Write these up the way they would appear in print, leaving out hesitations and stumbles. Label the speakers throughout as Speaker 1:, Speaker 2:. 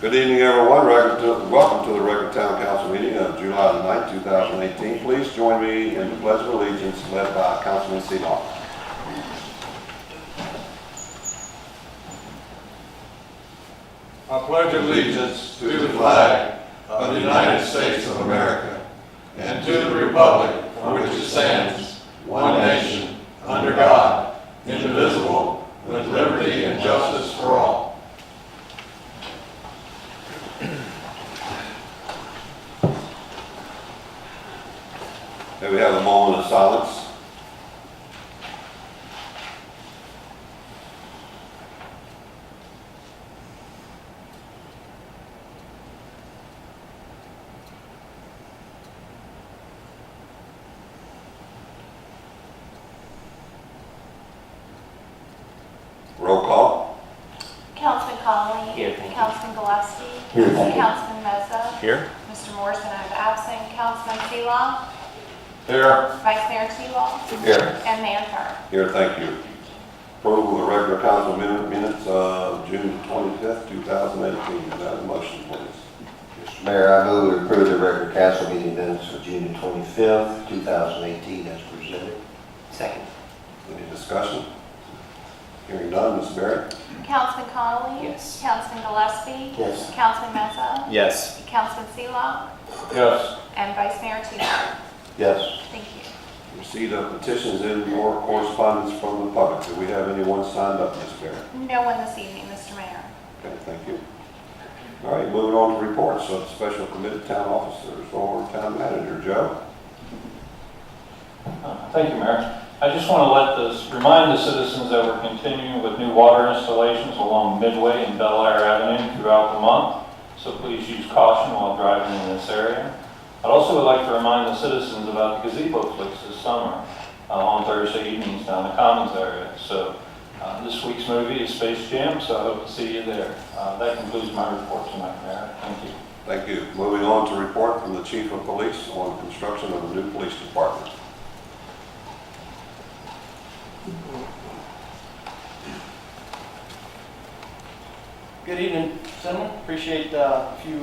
Speaker 1: Good evening, everyone. Welcome to the regular town council meeting of July the 9th, 2018. Please join me in the Pledge of Allegiance led by Councilman Seelong.
Speaker 2: I pledge allegiance to the flag of the United States of America and to the republic for which it stands, one nation, under God, indivisible, with liberty and justice for all.
Speaker 1: May we have a moment of silence. Roll call.
Speaker 3: Councilman Connolly.
Speaker 4: Here.
Speaker 3: Councilman Gillespie.
Speaker 1: Here.
Speaker 3: Councilman Meza.
Speaker 4: Here.
Speaker 3: Mr. Morrison, I have absent. Councilman Seelong.
Speaker 2: Here.
Speaker 3: Vice Mayor Seelong.
Speaker 1: Here.
Speaker 3: And Mayor Turner.
Speaker 1: Here, thank you. Approval of the regular council minutes of June 25th, 2018. Is that a motion, please?
Speaker 5: Mr. Mayor, I move to approve the regular council meeting minutes for June 25th, 2018 as presented.
Speaker 4: Second.
Speaker 1: Any discussion? Hearing none, Ms. Barrett?
Speaker 3: Councilman Connolly.
Speaker 4: Yes.
Speaker 3: Councilman Gillespie.
Speaker 5: Yes.
Speaker 3: Councilman Meza.
Speaker 4: Yes.
Speaker 3: Councilman Seelong.
Speaker 2: Yes.
Speaker 3: And Vice Mayor Turner.
Speaker 5: Yes.
Speaker 3: Thank you.
Speaker 1: Receipt of petitions and or correspondence from the public. Do we have anyone signed up, Ms. Barrett?
Speaker 3: No one this evening, Mr. Mayor.
Speaker 1: Okay, thank you. All right, moving on to reports of special committed town officers or town manager. Joe?
Speaker 6: Thank you, Mayor. I just want to remind the citizens that we're continuing with new water installations along Midway and Bel Air Avenue throughout the month, so please use caution while driving in this area. I'd also would like to remind the citizens about the gazebo flicks this summer on Thursday evenings down the Commons area. So this week's movie is Space Jam, so I hope to see you there. That concludes my report tonight, Mayor. Thank you.
Speaker 1: Thank you. Moving on to report from the Chief of Police on construction of the new police department.
Speaker 7: Good evening, gentlemen. Appreciate a few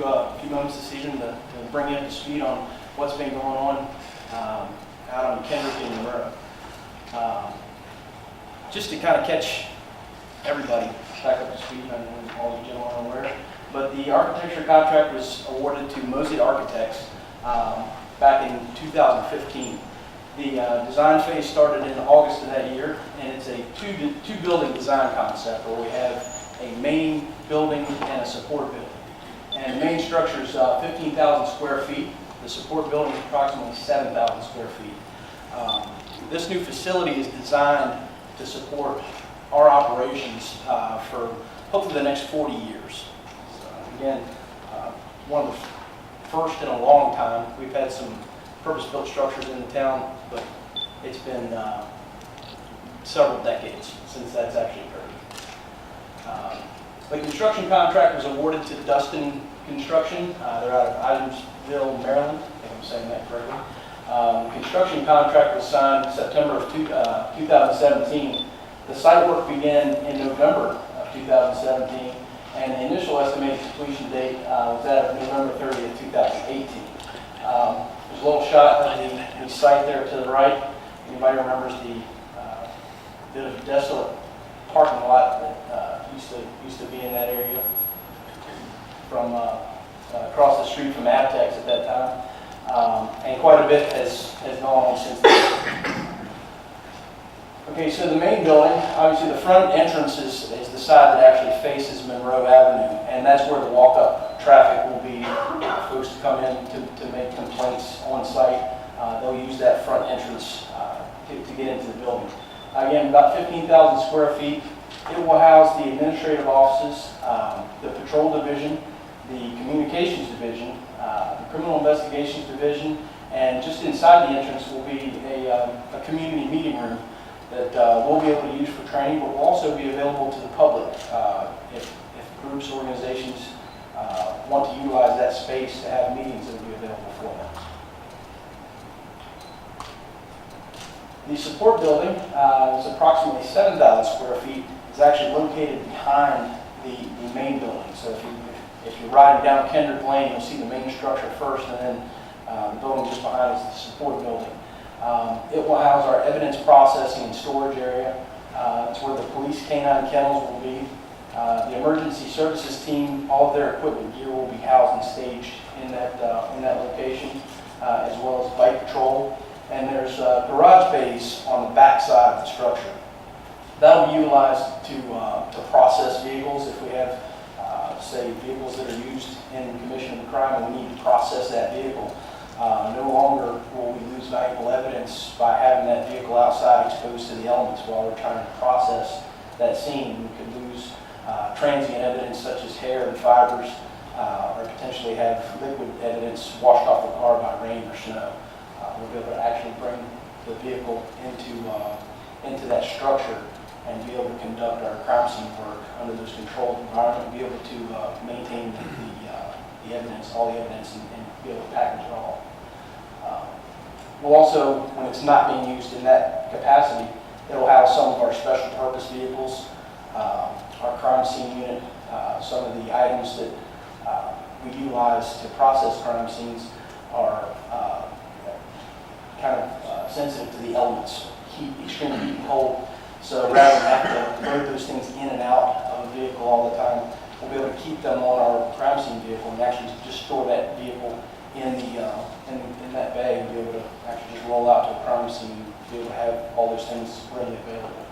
Speaker 7: moments this evening to bring you up to speed on what's been going on out on Kendrick and Monroe. Just to kind of catch everybody back up to speed, I know all you gentlemen are aware, but the architecture contract was awarded to Mosley Architects back in 2015. The design phase started in August of that year, and it's a two-building design concept where we have a main building and a support building. And the main structure is 15,000 square feet. The support building is approximately 7,000 square feet. This new facility is designed to support our operations for hopefully the next 40 years. So, again, one of the first in a long time. We've had some purpose-built structures in the town, but it's been several decades since that's actually occurred. The construction contract was awarded to Dustin Construction. They're out of Itemsville, Maryland. I think I'm saying that correctly. The construction contract was signed September of 2017. The site work began in November of 2017, and the initial estimated completion date was that of November 30th, 2018. There's a little shot of the site there to the right. Anybody remembers the bit of desolate parking lot that used to be in that area from across the street from Avtex at that time, and quite a bit has gone on since then. Okay, so the main building, obviously the front entrance is the side that actually faces Monroe Avenue, and that's where the walk-up traffic will be. Folks to come in to make complaints on site, they'll use that front entrance to get into the building. Again, about 15,000 square feet. It will house the administrative offices, the patrol division, the communications division, the criminal investigations division, and just inside the entrance will be a community meeting room that we'll be able to use for training, but will also be available to the public if groups, organizations want to utilize that space to have meetings that will be available for them. The support building is approximately 7,000 square feet. It's actually located behind the main building. So if If you're riding down Kendrick Lane, you'll see the main structure first, and then the building just behind is the support building. It will house our evidence processing and storage area. It's where the police canine kennels will be. The emergency services team, all of their equipment gear will be housed and staged in that location, as well as bike patrol. And there's garage bays on the back side of the structure. That'll be utilized to process vehicles. If we have, say, vehicles that are used in commission of a crime and we need to process that vehicle, no longer will we lose valuable evidence by having that vehicle outside exposed to the elements while we're trying to process that scene. We could lose transient evidence such as hair and fibers, or potentially have liquid evidence washed off the car by rain or snow. We'll be able to actually bring the vehicle into that structure and be able to conduct our crime scene work under this controlled environment, be able to maintain the evidence, all the evidence, and be able to package it all. We'll also, when it's not being used in that capacity, it'll have some of our special purpose vehicles, our crime scene unit, some of the items that we utilize to process crime scenes are kind of sensitive to the elements, heat, extreme heat and cold. So rather than have to load those things in and out of the vehicle all the time, we'll be able to keep them on our crime scene vehicle and actually just store that vehicle in that bay and be able to actually just roll out to a crime scene, be able to have all those things readily available.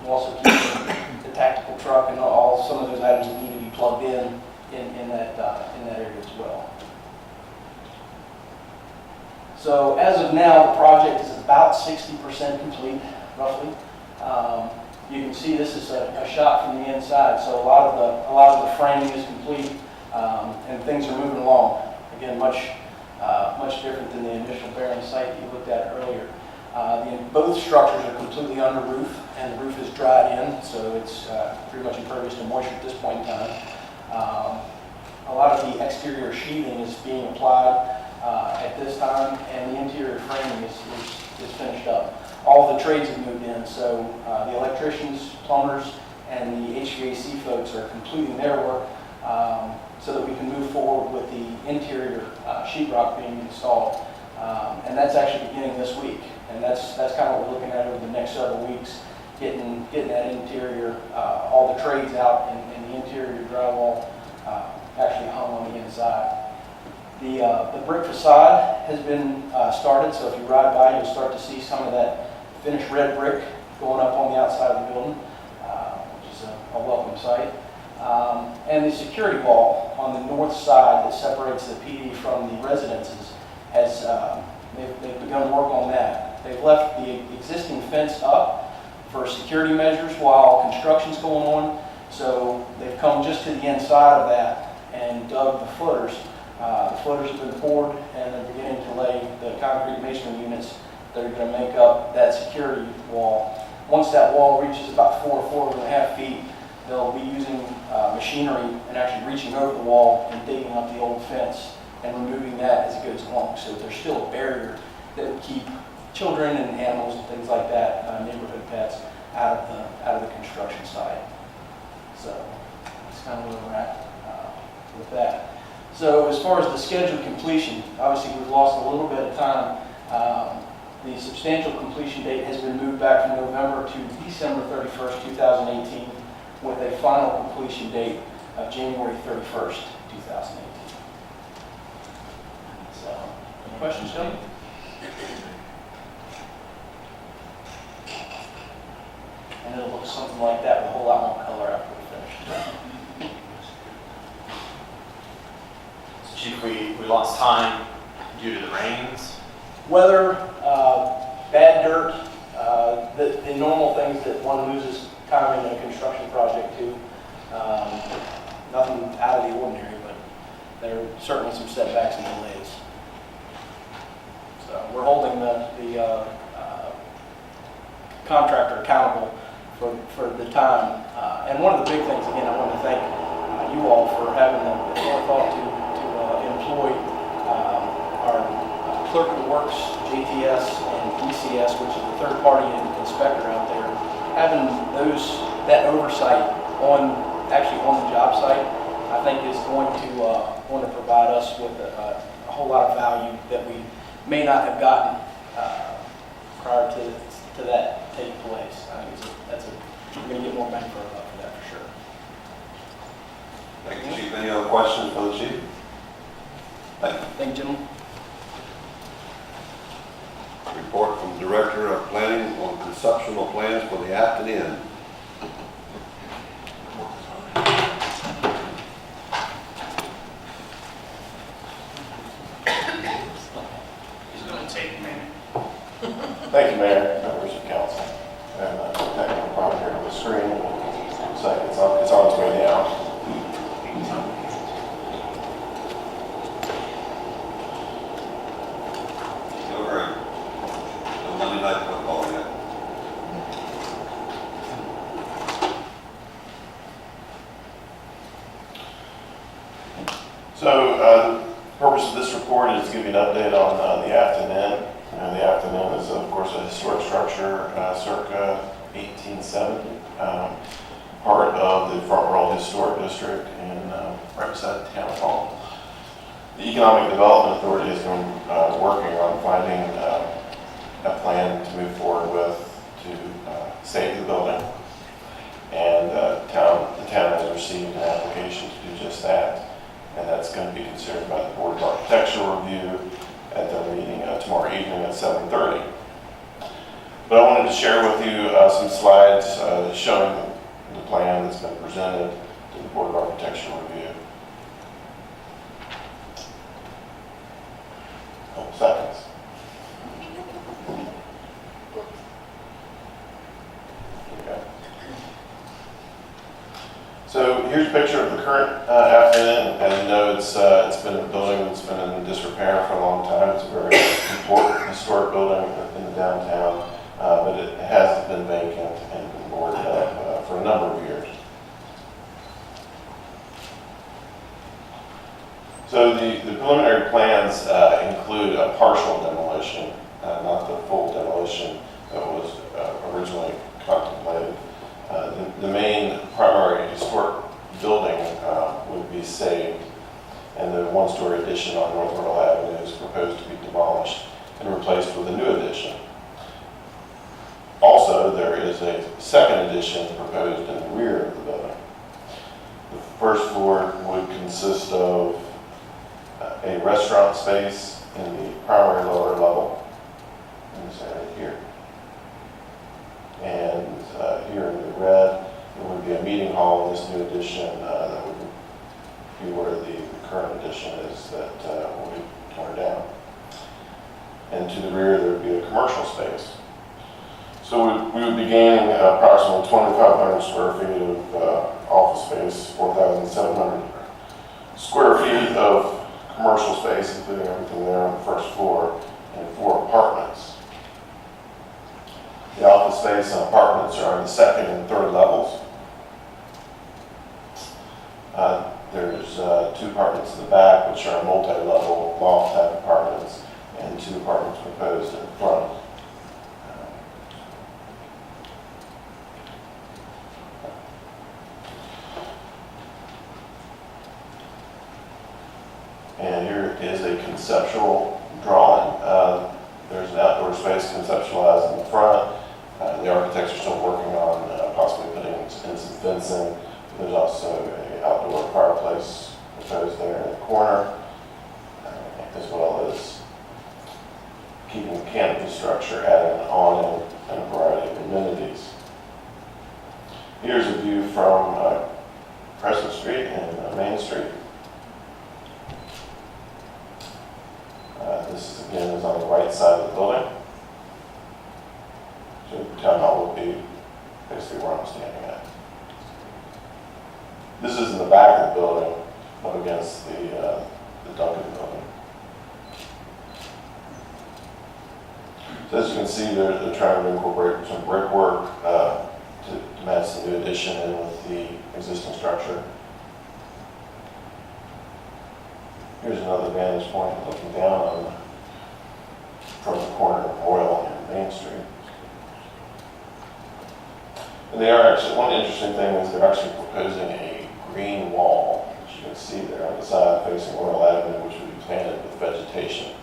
Speaker 7: We'll also keep the tactical truck and some of those items that need to be plugged in that area as well. So as of now, the project is about 60% complete, roughly. You can see this is a shot from the inside. So a lot of the framing is complete, and things are moving along. Again, much different than the initial barren site that you looked at earlier. Both structures are completely under roof, and the roof is dried in, so it's pretty much impervious to moisture at this point in time. A lot of the exterior sheathing is being applied at this time, and the interior framing is finished up. All the trades have moved in, so the electricians, plumbers, and the HVAC folks are completing their work so that we can move forward with the interior sheetrock being installed. And that's actually beginning this week, and that's kind of what we're looking at over the next several weeks, getting that interior, all the trades out, and the interior drywall actually hung on the inside. The brick facade has been started, so if you ride by, you'll start to see some of that finished red brick going up on the outside of the building, which is a welcome sight. And the security wall on the north side that separates the PD from the residences has they've begun work on that. They've left the existing fence up for security measures while construction's going on, so they've come just to the inside of that and dug the footers. The footers have been poured, and they're beginning to lay the concrete masonry units that are going to make up that security wall. Once that wall reaches about 4.5 feet, they'll be using machinery and actually reaching over the wall and digging up the old fence and removing that as it goes along. So there's still a barrier that would keep children and animals and things like that, neighborhood pets, out of the construction site. So that's kind of where we're at with that. So as far as the scheduled completion, obviously we've lost a little bit of time. The substantial completion date has been moved back from November to December 31st, 2018, with a final completion date of January 31st, 2018. So, any questions, Joe? And it'll look something like that with a whole lot more color after we finish.
Speaker 4: Chief, we lost time due to the rains.
Speaker 7: Weather, bad dirt, the normal things that one loses time in a construction project to. Nothing out of the ordinary, but there are certainly some setbacks and delays. So we're holding the contractor accountable for the time. And one of the big things, again, I want to thank you all for having the forethought to employ our clerk of the works, JTS, and ECS, which is the third-party inspector out there, having that oversight on the job site I think is going to provide us with a whole lot of value that we may not have gotten prior to that taking place. I think we're going to get more bang for our buck for that for sure.
Speaker 1: Thank you, Chief. Any other questions for the Chief? Thank you.
Speaker 7: Thank you, gentlemen.
Speaker 1: Report from Director of Planning on conceptual plans for the Afton Inn.
Speaker 4: He's going to take a minute.
Speaker 8: Thank you, Mayor, members of council, and technical problem here on the screen. Looks like it's on its way down.
Speaker 1: No hurry. No Monday night football yet.
Speaker 8: So the purpose of this report is to give you an update on the Afton Inn. The Afton Inn is, of course, a historic structure circa 1870, part of the Front Royal Historic District and right beside the town hall. The Economic Development Authority has been working on finding a plan to move forward with to save the building. And the town has received an application to do just that. And that's going to be considered by the Board of Architectural Review at their meeting tomorrow evening at 7:30. But I wanted to share with you some slides showing the plan that's been presented to the Board of Architectural Review. Couple seconds. Okay. So here's a picture of the current Afton Inn. As you know, it's been a building that's been in disrepair for a long time. It's a very important historic building in the downtown, but it has been vacant and been boarded up for a number of years. So the preliminary plans include a partial demolition, not the full demolition that was originally contemplated. The main primary historic building would be saved, and the one-story addition on North Myrtle Avenue is proposed to be demolished and replaced with a new addition. Also, there is a second addition proposed in the rear of the building. The first floor would consist of a restaurant space in the primary lower level, in this area here. And here in the red, there would be a meeting hall in this new addition that would be where the current addition is that will be torn down. And to the rear, there would be a commercial space. So we would be gaining approximately 2,500 square feet of office space, 4,700 square feet of commercial space, including everything there on the first floor, and 4 apartments. The office space and apartments are on the second and third levels. There's 2 apartments in the back, which are multi-level loft type apartments, and 2 apartments proposed in the front. And here is a conceptual drawing. There's an outdoor space conceptualized in the front. The architects are still working on possibly putting in some fencing. There's also an outdoor fireplace proposed there in the corner, as well as keeping the canopy structure, adding an awning and a variety of amenities. Here's a view from Crescent Street and Main Street. This again is on the right side of the building. So the town hall would be basically where I'm standing at. This is in the back of the building, up against the Duncan building. So as you can see, they're trying to incorporate some brickwork to match the new addition in with the existing structure. Here's another vantage point looking down from the corner of Royal and Main Street. And they are actually, one interesting thing is they're actually proposing a green wall, which you you can see there on the side facing Royal Avenue, which would be planted with vegetation.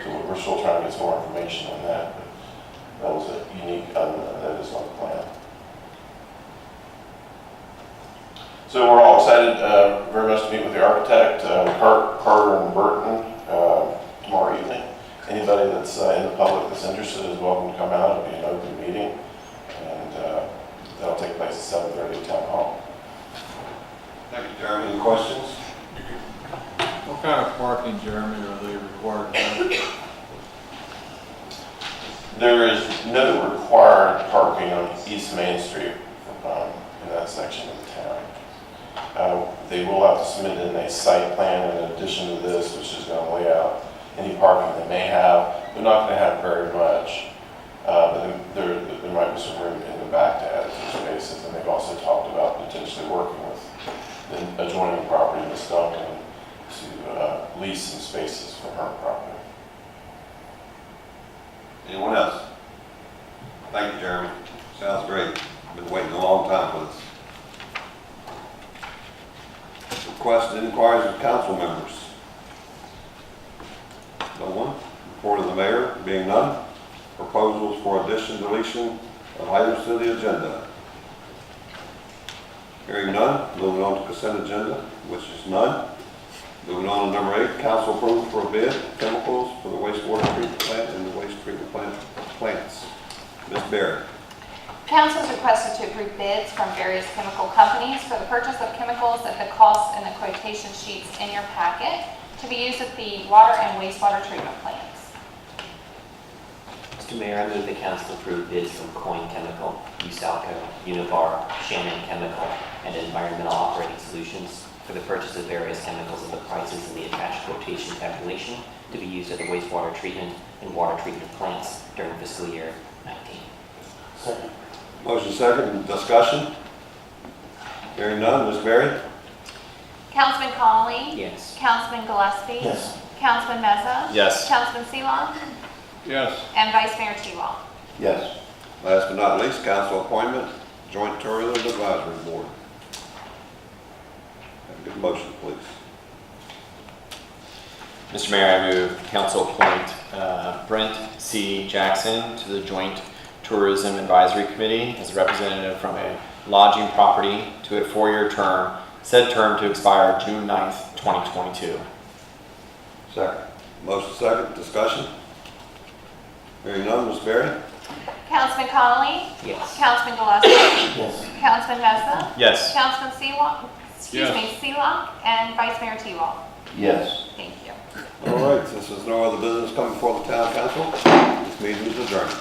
Speaker 8: So we're still trying to get some more information on that, but that was a unique element that is on the plan. So we're all excited very much to meet with the architect, Carter and Burton, tomorrow evening. Anybody that's in the public that's interested is welcome to come out. It'll be an open meeting, and that'll take place at 7:30 at Town Hall.
Speaker 1: Thank you, Jeremy. Any questions?
Speaker 2: What kind of parking, Jeremy, are they required to have?
Speaker 8: There is no required parking on East Main Street in that section of the town. They will have to submit in a site plan in addition to this, which is going to lay out any parking they may have. They're not going to have very much, but there might be some room in the back to add some spaces. And they've also talked about potentially working with the adjoining property, Ms. Duncan, to lease some spaces for her property.
Speaker 1: Anyone else? Thank you, Jeremy. Sounds great. Been waiting a long time for this. Requests and inquiries of council members. No one. Report of the mayor, being none. Proposals for addition, deletion of items to the agenda. Hearing none, moving on to consent agenda, which is none. Moving on to number 8, council approval for a bid, chemicals for the wastewater treatment plant and the waste treatment plant plants. Ms. Barrett.
Speaker 3: Council is requested to approve bids from various chemical companies for the purchase of chemicals at the cost and the quotation sheets in your packet to be used at the water and wastewater treatment plants.
Speaker 9: Mr. Mayor, I move the council approve bids from Coin Chemical, Usalco, Univar, Shannon Chemical, and Environmental Operating Solutions for the purchase of various chemicals at the prices in the attached quotation tabulation to be used at the wastewater treatment and water treatment plants during fiscal year 19.
Speaker 5: Second.
Speaker 1: Motion second, discussion. Hearing none, Ms. Barrett.
Speaker 3: Councilman Connolly?
Speaker 9: Yes.
Speaker 3: Councilman Gillespie?
Speaker 5: Yes.
Speaker 3: Councilman Meza?
Speaker 4: Yes.
Speaker 3: Councilman Seelong?
Speaker 2: Yes.
Speaker 3: And Vice Mayor T-Law.
Speaker 5: Yes.
Speaker 1: Last but not least, council appointment, Joint Tourism Advisory Board. Have a good motion, please.
Speaker 4: Mr. Mayor, I move council appoint Brent C. Jackson to the Joint Tourism Advisory Committee as a representative from a lodging property to a 4-year term, said term to expire June 9th, 2022.
Speaker 1: Second. Motion second, discussion. Hearing none, Ms. Barrett.
Speaker 3: Councilman Connolly?
Speaker 9: Yes.
Speaker 3: Councilman Gillespie?
Speaker 5: Yes.
Speaker 3: Councilman Meza?
Speaker 4: Yes.
Speaker 3: Councilman Seelong?
Speaker 2: Yes.
Speaker 3: Seelong? And Vice Mayor T-Law.
Speaker 5: Yes.
Speaker 3: Thank you.
Speaker 1: All right, since there's no other business coming before the town council, this meeting is adjourned.